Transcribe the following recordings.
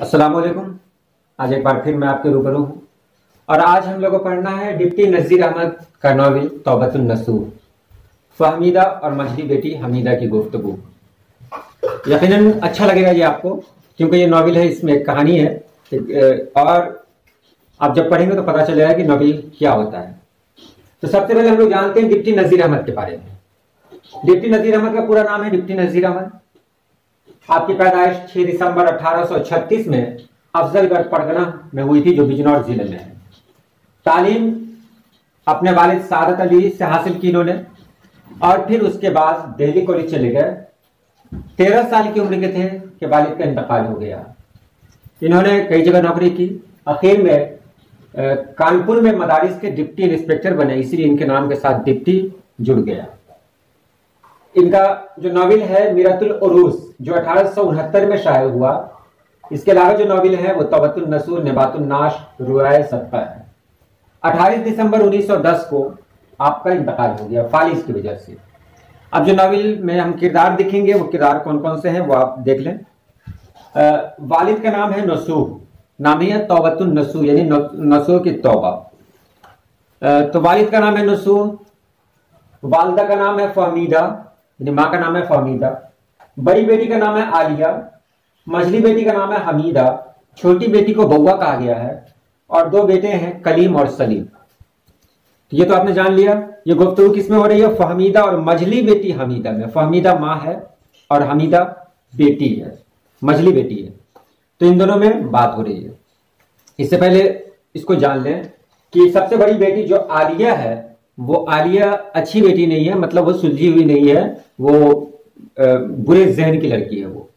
अस्सलाम वालेकुम। आज एक बार फिर मैं आपके रूबरू हूँ और आज हम लोग को पढ़ना है डिप्टी नज़ीर अहमद का नॉवेल तौबतुन नसूह, फहमीदा और मजली बेटी हमीदा की गुफ्तगू। यकीनन अच्छा लगेगा ये आपको, क्योंकि ये नॉवेल है, इसमें एक कहानी है और आप जब पढ़ेंगे तो पता चलेगा कि नॉवेल क्या होता है। तो सबसे पहले हम लोग जानते हैं डिप्टी नज़ीर अहमद के बारे में। डिप्टी नज़ीर अहमद का पूरा नाम है डिप्टी नज़ीर अहमद। आपकी पैदाइश 6 दिसंबर 1836 में अफजलगढ़ परगना में हुई थी, जो बिजनौर जिले में है। तालीम अपने वालिद सादत अली से हासिल की इन्होंने और फिर उसके बाद दिल्ली कॉलेज चले गए। 13 साल की उम्र के थे कि वालिद का इंतकाल हो गया। इन्होंने कई जगह नौकरी की, आखिर में कानपुर में मदारिस के डिप्टी इंस्पेक्टर बने, इसीलिए इनके नाम के साथ डिप्टी जुड़ गया। इनका जो नॉवेल है मीरतुल उरूस, जो 1869 में शाये हुआ, इसके अलावा जो नॉवेल है वो तौबतुन नसूह, नबातुन नाश, रुआए सदका है। 28 दिसंबर 1910 को आपका इंतकाल हो गया फालिज की वजह से। अब जो नॉवेल में हम किरदार दिखेंगे वो किरदार कौन कौन से हैं वो आप देख लें। वालिद का नाम है नसूह, नाम ही है तौबतुन नसूह, यानी नसूह की तौबा। तो वालिद का नाम है नसूह, वालदा का नाम है फहमीदा, यानी माँ का नाम है फहमीदा। बड़ी बेटी का नाम है आलिया, मझली बेटी का नाम है हमीदा, छोटी बेटी को बउआ कहा गया है और 2 बेटे हैं कलीम और सलीम। तो ये तो आपने जान लिया। ये गुफ्तगू किसमें हो रही है? फहमीदा और मझली बेटी हमीदा में। फहमीदा माँ है और हमीदा बेटी है, मझली बेटी है। तो इन दोनों में बात हो रही है। इससे पहले इसको जान लें कि सबसे बड़ी बेटी जो आलिया है, वो आलिया अच्छी बेटी नहीं है, मतलब वो सुलझी हुई नहीं है, वो बुरे जहन की लड़की है वो।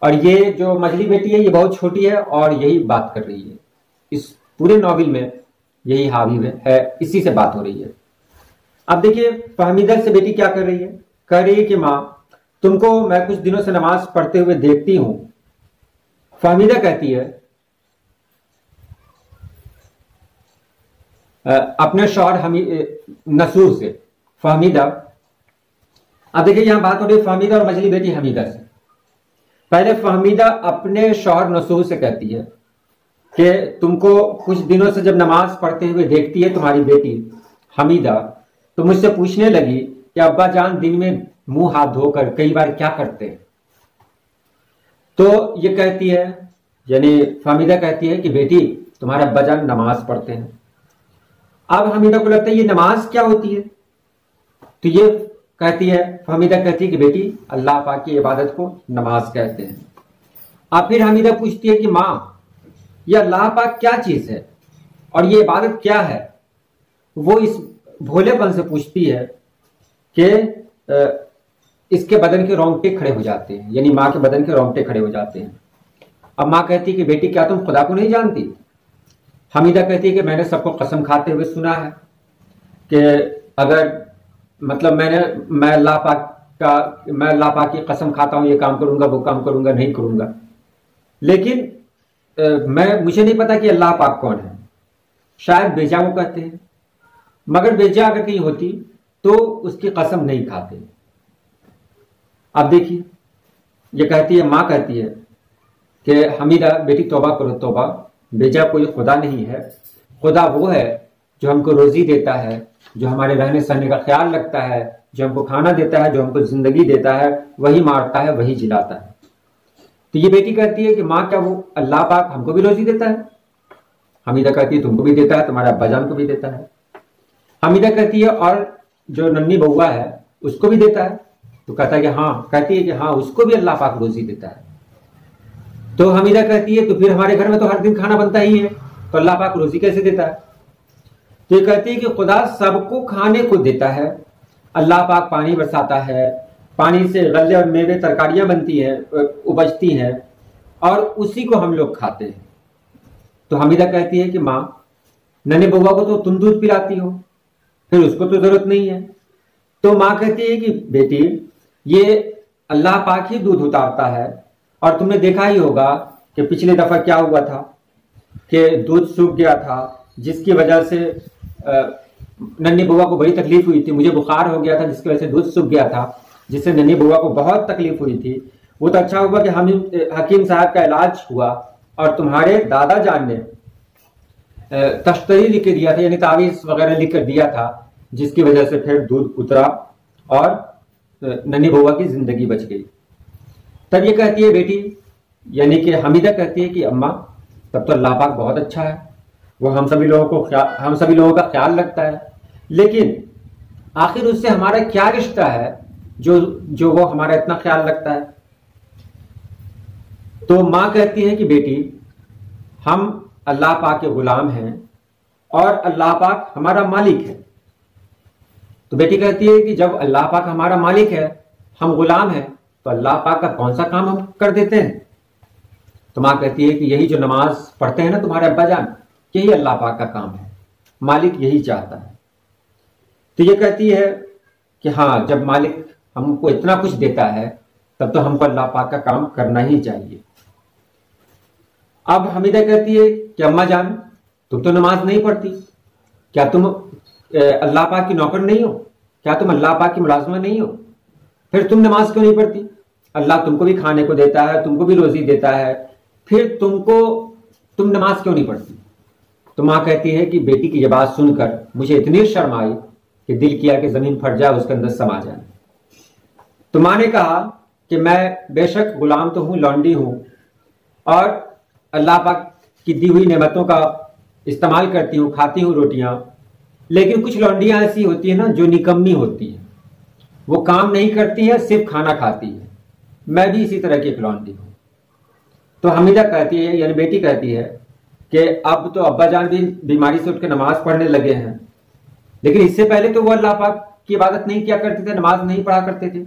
और ये जो मझली बेटी है ये बहुत छोटी है और यही बात कर रही है। इस पूरे नॉवेल में यही हावी है, इसी से बात हो रही है। अब देखिए फहमीदा से बेटी क्या कर रही है? कह रही है कि माँ, तुमको मैं कुछ दिनों से नमाज पढ़ते हुए देखती हूं। फहमीदा कहती है अपने शौहर नसूह से, फहमीदा। अब देखिए यहां बात हो रही है फहमीदा और मझली बेटी हमीदा से। पहले फहमीदा अपने शौहर नसूह से कहती है कि तुमको कुछ दिनों से जब नमाज पढ़ते हुए देखती है तुम्हारी बेटी हमीदा, तो मुझसे पूछने लगी कि अब्बा जान दिन में मुंह हाथ धोकर कई बार क्या करते हैं। तो ये कहती है, यानी फहमीदा कहती है कि बेटी तुम्हारे अब्बा जान नमाज पढ़ते हैं। अब हमीदा को लगता है ये नमाज क्या होती है? तो ये कहती है, फहमीदा कहती है कि बेटी अल्लाह पाक की इबादत को नमाज कहते हैं। अब फिर हमीदा पूछती है कि माँ, ये अल्लाह पाक क्या चीज है और ये इबादत क्या है? वो इस भोलेपन से पूछती है कि इसके बदन के रोंगटे खड़े हो जाते हैं, यानी माँ के बदन के रोंगटे खड़े हो जाते हैं। अब माँ कहती है कि बेटी क्या तुम खुदा को नहीं जानती? हमीदा कहती है कि मैंने सबको कसम खाते हुए सुना है कि अगर मतलब मैं अल्लाह पाक की कसम खाता हूं, ये काम करूंगा, वो काम करूंगा, नहीं करूंगा। लेकिन मुझे नहीं पता कि अल्लाह पाक कौन है। शायद बेजा को कहते हैं, मगर बेजा अगर कहीं होती तो उसकी कसम नहीं खाते। अब देखिए ये कहती है, माँ कहती है कि हमीदा बेटी तौबा करो तौबा, बेजा कोई खुदा नहीं है। खुदा वो है जो हमको रोजी देता है, जो हमारे रहने सहने का ख्याल रखता है, जो हमको खाना देता है, जो हमको जिंदगी देता है, वही मारता है, वही जिलाता है। तो ये बेटी कहती है कि माँ क्या वो अल्लाह पाक हमको भी रोजी देता है? हमीदा कहती है तुमको भी देता है, तुम्हारे अब्बाजान को भी देता है। हमीदा कहती है और जो नन्ही बउआ है उसको भी देता है? तो कहता है कि हाँ, कहती है कि हाँ उसको भी अल्लाह पाक रोजी देता है। तो हमीदा कहती है तो फिर हमारे घर में तो हर दिन खाना बनता ही है, तो अल्लाह पाक रोजी कैसे देता है? तो ये कहती है कि खुदा सबको खाने को देता है, अल्लाह पाक पानी बरसाता है, पानी से गल्ले और मेवे तरकारियां बनती है, उपजती हैं और उसी को हम लोग खाते हैं। तो हमीदा कहती है कि माँ, नन्हे बउआ को तो तुम दूध पिलाती हो, फिर उसको तो जरूरत नहीं है। तो माँ कहती है कि बेटी ये अल्लाह पाक ही दूध उतारता है और तुमने देखा ही होगा कि पिछले दफा क्या हुआ था कि दूध सूख गया था, जिसकी वजह से नन्ही बुआ को बड़ी तकलीफ हुई थी। मुझे बुखार हो गया था जिसकी वजह से दूध सूख गया था, जिससे नन्ही बुआ को बहुत तकलीफ हुई थी। वो तो अच्छा हुआ कि हम हकीम साहब का इलाज हुआ और तुम्हारे दादा जान ने तश्तरी लिख के दिया था, यानी तावीज वगैरह लिख कर दिया था, जिसकी वजह से फिर दूध उतरा और नन्ही बउआ की जिंदगी बच गई। तब ये कहती है बेटी, यानी कि हमीदा कहती है कि अम्मा तब तो अल्लाह पाक बहुत अच्छा है, वो हम सभी लोगों का ख्याल रखता है, लेकिन आखिर उससे हमारा क्या रिश्ता है जो वो हमारा इतना ख्याल रखता है। तो मां कहती है कि बेटी हम अल्लाह पाक के गुलाम हैं और अल्लाह पाक हमारा मालिक है। तो बेटी कहती है कि जब अल्लाह पाक हमारा मालिक है, हम गुलाम हैं, तो अल्लाह पाक का कौन सा काम हम कर देते हैं। तो मां कहती है कि यही जो नमाज पढ़ते हैं ना तुम्हारे अब्बा जान, यही अल्लाह पाक का काम है, मालिक यही चाहता है। तो ये कहती है कि हाँ, जब मालिक हमको इतना कुछ देता है तब तो हमको अल्लाह पाक का काम करना ही चाहिए। अब हमीदा कहती है कि अम्मा जान तुम तो नमाज नहीं पढ़ती, क्या तुम अल्लाह पाक की नौकर नहीं हो, क्या तुम अल्लाह पाक की मुलाजमा नहीं हो, फिर तुम नमाज क्यों नहीं पढ़ती। अल्लाह तुमको भी खाने को देता है, तुमको भी रोजी देता है, फिर तुम नमाज क्यों नहीं पढ़ती। तो मां कहती है कि बेटी की यह बात सुनकर मुझे इतनी शर्म आई कि दिल किया कि जमीन फट जाए, उसके अंदर समा जाए। तो मां ने कहा कि मैं बेशक गुलाम तो हूं, लौंडी हूं, और अल्लाह पाक की दी हुई नेमतों का इस्तेमाल करती हूं, खाती हूं रोटियां, लेकिन कुछ लौंडियां ऐसी होती है ना जो निकम्मी होती है, वो काम नहीं करती है, सिर्फ खाना खाती है। मैं भी इसी तरह की एक लौंडी हूं। तो हमीदा कहती है, यानी बेटी कहती है कि अब तो अब्बा जान भी बीमारी से उठ के नमाज पढ़ने लगे हैं, लेकिन इससे पहले तो वो अल्लाह पाक की इबादत नहीं किया करते थे, नमाज नहीं पढ़ा करते थे।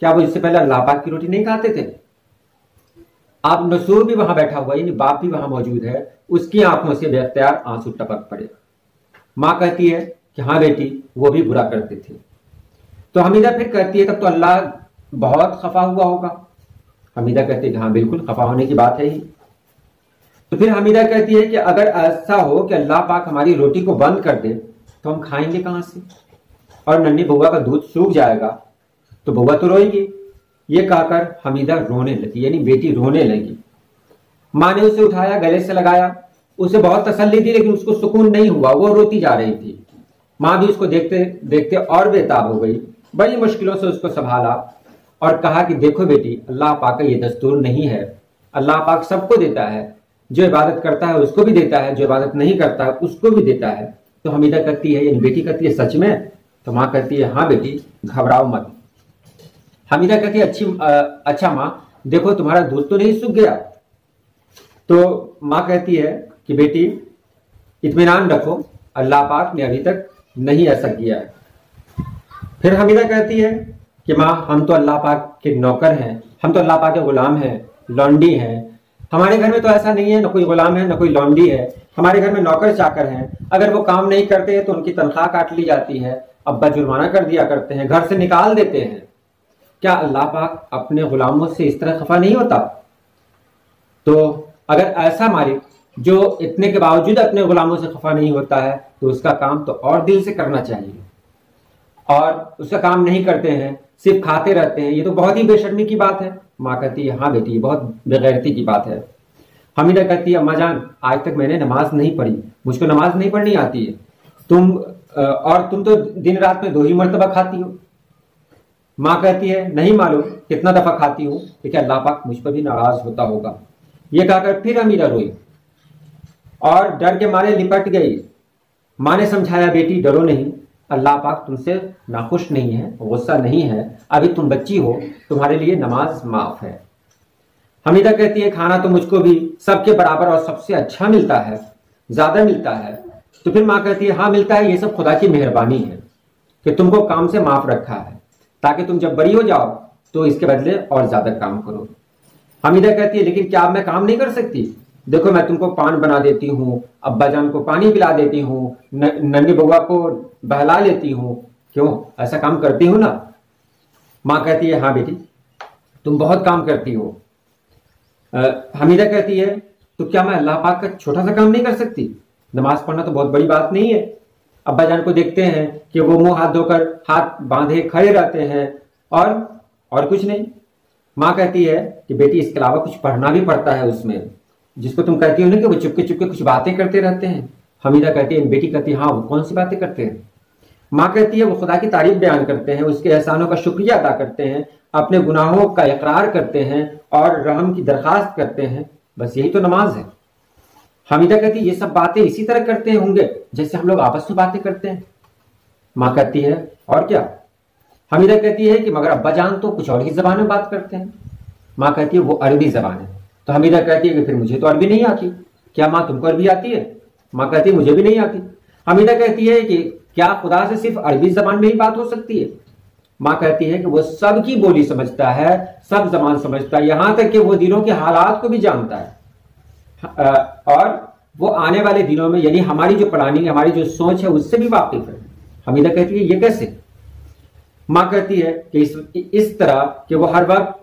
क्या वो इससे पहले अल्लाह पाक की रोटी नहीं खाते थे। आप नसूर भी वहां बैठा हुआ, यानी बाप भी वहां मौजूद है, उसकी आंखों से बेख्तियार आंसू टपक पड़े। मां कहती है कि हाँ बेटी, वो भी बुरा करते थे। तो हमीदा फिर कहती है तब तो अल्लाह बहुत खफा हुआ होगा। हमीदा कहती है हाँ बिल्कुल, खफा होने की बात है ही। तो फिर हमीदा कहती है कि अगर ऐसा हो कि अल्लाह पाक हमारी रोटी को बंद कर दे तो हम खाएंगे कहां से, और नन्ही बउआ का दूध सूख जाएगा तो बउआ तो रोएगी। ये कहकर हमीदा रोने लगी, यानी बेटी रोने लगी। मां ने उसे उठाया, गले से लगाया, उसे बहुत तसल्ली दी, लेकिन उसको सुकून नहीं हुआ, वो रोती जा रही थी। मां भी उसको देखते देखते और बेताब हो गई, बड़ी मुश्किलों से उसको संभाला और कहा कि देखो बेटी, अल्लाह पाक का ये दस्तूर नहीं है, अल्लाह पाक सबको देता है, जो इबादत करता है उसको भी देता है, जो इबादत नहीं करता है उसको भी देता है। तो हमीदा कहती है, यानी बेटी कहती है सच में। तो मां कहती है हाँ बेटी, घबराओ मत। हमीदा कहती है अच्छा मां, देखो तुम्हारा दूध तो नहीं सूख गया। तो मां कहती है कि बेटी इत्मीनान रखो, अल्लाह पाक ने अभी तक नहीं ऐसा किया है। फिर हमीदा कहती है कि मां, हम तो अल्लाह पाक के नौकर हैं, हम तो अल्लाह पाक के गुलाम हैं, लौंडी हैं। हमारे घर में तो ऐसा नहीं है, न कोई गुलाम है न कोई लौंडी है, हमारे घर में नौकर चाकर हैं। अगर वो काम नहीं करते हैं तो उनकी तनख्वाह काट ली जाती है, अब्बा जुर्माना कर दिया करते हैं, घर से निकाल देते हैं। क्या अल्लाह पाक अपने गुलामों से इस तरह खफा नहीं होता। तो अगर ऐसा मालिक जो इतने के बावजूद अपने गुलामों से खफा नहीं होता है, तो उसका काम तो और दिल से करना चाहिए, और उसका काम नहीं करते हैं, सिर्फ खाते रहते हैं, ये तो बहुत ही बेशर्मी की बात है। माँ कहती है हाँ बेटी, ये बहुत बेगैरती की बात है। हमीदा कहती है अम्मा जान, आज तक मैंने नमाज नहीं पढ़ी, मुझको नमाज नहीं पढ़नी आती है, तुम तो दिन रात में 2 ही मरतबा खाती हो। माँ कहती है नहीं मालूम कितना दफा खाती हूं, लेकिन अल्लाह पाक मुझ पर भी नाराज होता होगा। ये कहकर फिर हमीदा रोई और डर के मारे लिपट गई। माँ ने समझाया बेटी डरो नहीं, अल्लाह पाक तुमसे नाखुश नहीं है, गुस्सा नहीं है, अभी तुम बच्ची हो, तुम्हारे लिए नमाज माफ है। हमीदा कहती है खाना तो मुझको भी सबके बराबर और सबसे अच्छा मिलता है, ज्यादा मिलता है। तो फिर माँ कहती है हाँ मिलता है, ये सब खुदा की मेहरबानी है कि तुमको काम से माफ रखा है, ताकि तुम जब बड़ी हो जाओ तो इसके बदले और ज्यादा काम करो। हमीदा कहती है लेकिन क्या अब मैं काम नहीं कर सकती, देखो मैं तुमको पान बना देती हूँ, अब्बा जान को पानी पिला देती हूँ, नन्ही बउआ को बहला लेती हूँ, क्यों ऐसा काम करती हूँ ना। माँ कहती है हाँ बेटी तुम बहुत काम करती हो। हमीदा कहती है तो क्या मैं अल्लाह पाक का छोटा सा काम नहीं कर सकती, नमाज पढ़ना तो बहुत बड़ी बात नहीं है। अब्बा जान को देखते हैं कि वो मुंह हाथ धोकर हाथ बांधे खड़े रहते हैं और कुछ नहीं। माँ कहती है कि बेटी इसके अलावा कुछ पढ़ना भी पड़ता है उसमें, जिसको तुम कहती हो ना कि वो चुपके चुपके कुछ बातें करते रहते हैं। हमीदा कहती है, बेटी कहती है हाँ वो कौन सी बातें करते हैं। माँ कहती है वो खुदा की तारीफ बयान करते हैं, उसके एहसानों का शुक्रिया अदा करते हैं, अपने गुनाहों का इकरार करते हैं और रहम की दरखास्त करते हैं, बस यही तो नमाज है। हमीदा कहती है ये सब बातें इसी तरह करते होंगे जैसे हम लोग आपस में बातें करते हैं। माँ कहती है और क्या। हमीदा कहती है कि मगर अब्बा जान तो कुछ और ही जबान में बात करते हैं। माँ कहती है वो अरबी जबान है। तो हमीदा कहती है कि फिर मुझे तो अरबी नहीं आती। क्या माँ तुमको अरबी आती है? माँ कहती है मुझे भी नहीं आती। हमीदा कहती है कि क्या खुदा से सिर्फ अरबी जबान में ही बात हो सकती है? माँ कहती है कि वो सबकी बोली समझता है, सब जबान समझता है, यहां तक कि वो दिनों के हालात को भी जानता है और वो आने वाले दिनों में यानी हमारी जो प्लानिंग, हमारी जो सोच है उससे भी वाकिफ है। हमीदा कहती है ये कैसे? माँ कहती है कि इस तरह कि वो हर वक्त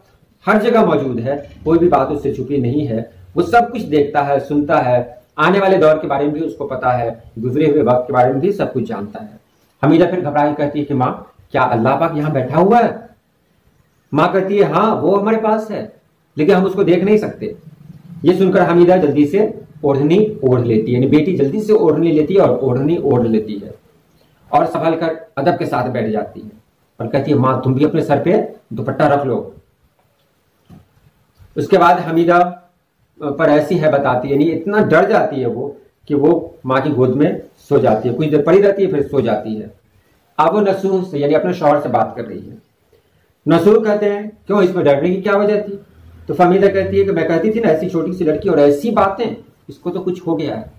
हर जगह मौजूद है, कोई भी बात उससे छुपी नहीं है, वो सब कुछ देखता है, सुनता है, आने वाले दौर के बारे में भी उसको पता है, गुजरे हुए वक्त के बारे में भी सब कुछ जानता है। हमीदा फिर घबराई कहती है कि माँ क्या अल्लाह पाक यहाँ बैठा हुआ है? माँ कहती है हाँ वो हमारे पास है, लेकिन हम उसको देख नहीं सकते। ये सुनकर हमीदा जल्दी से ओढ़नी ओढ़ लेती है, यानी बेटी जल्दी से ओढ़नी लेती है और ओढ़नी ओढ़ लेती है और संभल कर अदब के साथ बैठ जाती है और कहती है माँ तुम भी अपने सर पे दुपट्टा रख लो। उसके बाद हमीदा पर ऐसी है बताती है, यानी इतना डर जाती है वो कि वो माँ की गोद में सो जाती है, कुछ देर पड़ी रहती है फिर सो जाती है। अब वो नसूर से यानी अपने शौहर से बात कर रही है। नसूर कहते हैं क्यों, इसमें डरने की क्या वजह थी? तो फमीदा कहती है कि मैं कहती थी ना ऐसी छोटी सी लड़की और ऐसी बातें, इसको तो कुछ हो गया है।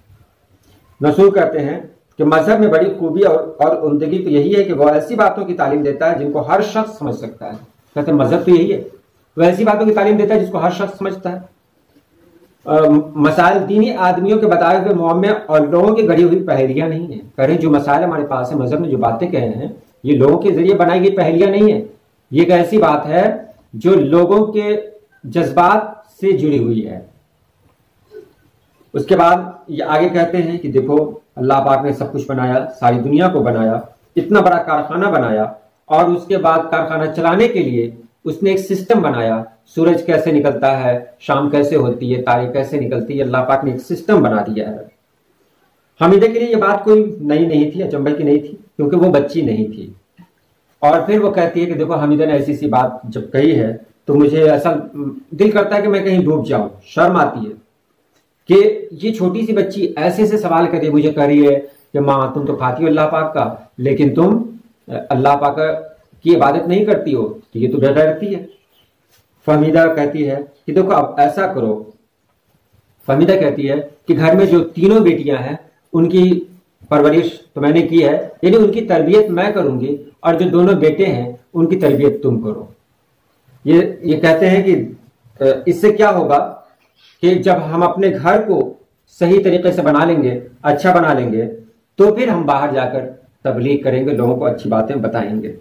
नसूर कहते हैं कि मजहब में बड़ी खूबी और उम्दगी तो यही है कि वो ऐसी बातों की तालीम देता है जिनको हर शख्स समझ सकता है। कहते हैं मजहब तो यही है, वो ऐसी बातों की तालीम देता है जिसको हर शख्स समझता है। मसाइल दीनी आदमियों के बताए हुए मुअम्मे और लोगों की गढ़ी हुई पहेलियां नहीं है। कह रहे जो मसाइल हमारे पास है, मजहब ने जो बातें कहे हैं, ये लोगों के जरिए बनाई गई पहेलियां नहीं है। ये एक ऐसी बात है जो लोगों के जज्बात से जुड़ी हुई है। उसके बाद ये आगे कहते हैं कि देखो अल्लाह पाक ने सब कुछ बनाया, सारी दुनिया को बनाया, इतना बड़ा कारखाना बनाया और उसके बाद कारखाना चलाने के लिए उसने एक सिस्टम बनाया। सूरज कैसे निकलता है, शाम कैसे होती है, तारे कैसे निकलती है, अल्लाह पाक ने एक सिस्टम बना दिया है। हमीदा के लिए ये बात कोई नई नहीं थी, अचंभे की नहीं थी, क्योंकि वो बच्ची नहीं थी। और फिर वो कहती है कि देखो हमीदा ने ऐसी सी बात जब कही है तो मुझे ऐसा दिल करता है कि मैं कहीं डूब जाऊं। शर्म आती है कि ये छोटी सी बच्ची ऐसे से सवाल करके मुझे कह रही है कि माँ तुम तो खाती हो अल्लाह पाक का, लेकिन तुम अल्लाह पाक की इबादत नहीं करती हो, तो ये तो बेगैरती है। फहमीदा कहती है कि देखो अब ऐसा करो। फहमीदा कहती है कि घर में जो तीनों बेटियां हैं उनकी परवरिश तो मैंने की है, यानी उनकी तरबियत मैं करूंगी, और जो दोनों बेटे हैं उनकी तरबियत तुम करो। ये कहते हैं कि इससे क्या होगा कि जब हम अपने घर को सही तरीके से बना लेंगे, अच्छा बना लेंगे, तो फिर हम बाहर जाकर तबलीग करेंगे, लोगों को अच्छी बातें बताएंगे।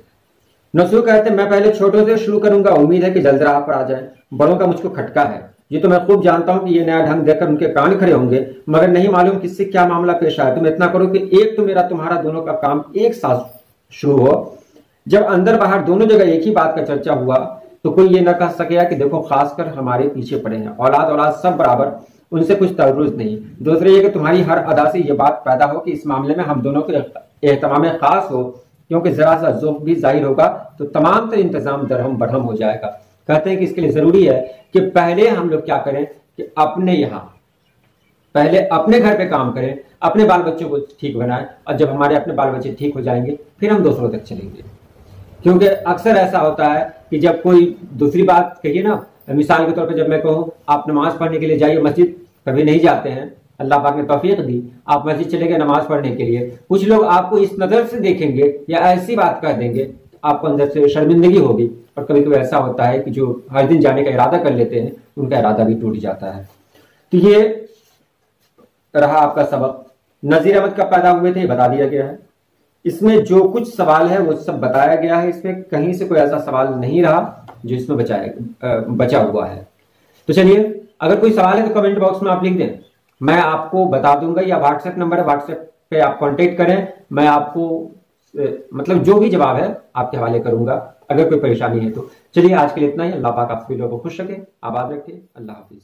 नसूर कहते हैं मैं पहले छोटों से शुरू करूंगा, उम्मीद है कि जल्द राह पर आ जाए। बड़ों का मुझको खटका है, ये तो मैं खूब जानता हूं कि ये नया ढंग देखकर उनके कान खड़े होंगे, मगर नहीं मालूम किससे क्या मामला पेश आया। तुम इतना करो कि एक तो मेरा तुम्हारा दोनों का काम एक साथ शुरू हो। जब अंदर बाहर दोनों जगह एक ही बात का चर्चा हुआ तो कोई ये ना कह सकेगा कि देखो खासकर हमारे पीछे पड़े हैं, औलाद सब बराबर, उनसे कुछ तवरुज नहीं। दूसरे ये कि तुम्हारी हर अदा से ये बात पैदा हो कि इस मामले में हम दोनों के एहतमाम खास हो, क्योंकि जरा सा ज़ौक़ भी जाहिर होगा तो तमाम तर इंतजाम दरहम बरहम हो जाएगा। कहते हैं कि इसके लिए जरूरी है कि पहले हम लोग क्या करें कि अपने यहाँ पहले अपने घर पे काम करें, अपने बाल बच्चों को ठीक बनाएं, और जब हमारे अपने बाल बच्चे ठीक हो जाएंगे फिर हम दूसरों तक चलेंगे। क्योंकि अक्सर ऐसा होता है कि जब कोई दूसरी बात कहिए ना, मिसाल के तौर पर जब मैं कहूँ आप नमाज पढ़ने के लिए जाइए, मस्जिद कभी नहीं जाते हैं, अल्लाह पाक ने तौफीक दी, आप मस्जिद चले गए नमाज पढ़ने के लिए, कुछ लोग आपको इस नजर से देखेंगे या ऐसी बात कर देंगे, आपको अंदर से शर्मिंदगी होगी। और कभी कभी ऐसा होता है कि जो हर दिन जाने का इरादा कर लेते हैं उनका इरादा भी टूट जाता है। तो ये रहा आपका सबक। नजीर अहमद कब पैदा हुए थे बता दिया गया है। इसमें जो कुछ सवाल है वो सब बताया गया है, इसमें कहीं से कोई ऐसा सवाल नहीं रहा जो इसमें बचा हुआ है। तो चलिए, अगर कोई सवाल है तो कमेंट बॉक्स में आप लिख दें, मैं आपको बता दूंगा, या व्हाट्सएप नंबर है, व्हाट्सएप पे आप कांटेक्ट करें, मैं आपको मतलब जो भी जवाब है आपके हवाले करूंगा, अगर कोई परेशानी है तो। चलिए आज के लिए इतना ही। अल्लाह पाक आप सभी लोगों को खुश रखे, आबाद रखे। अल्लाह हाफिज।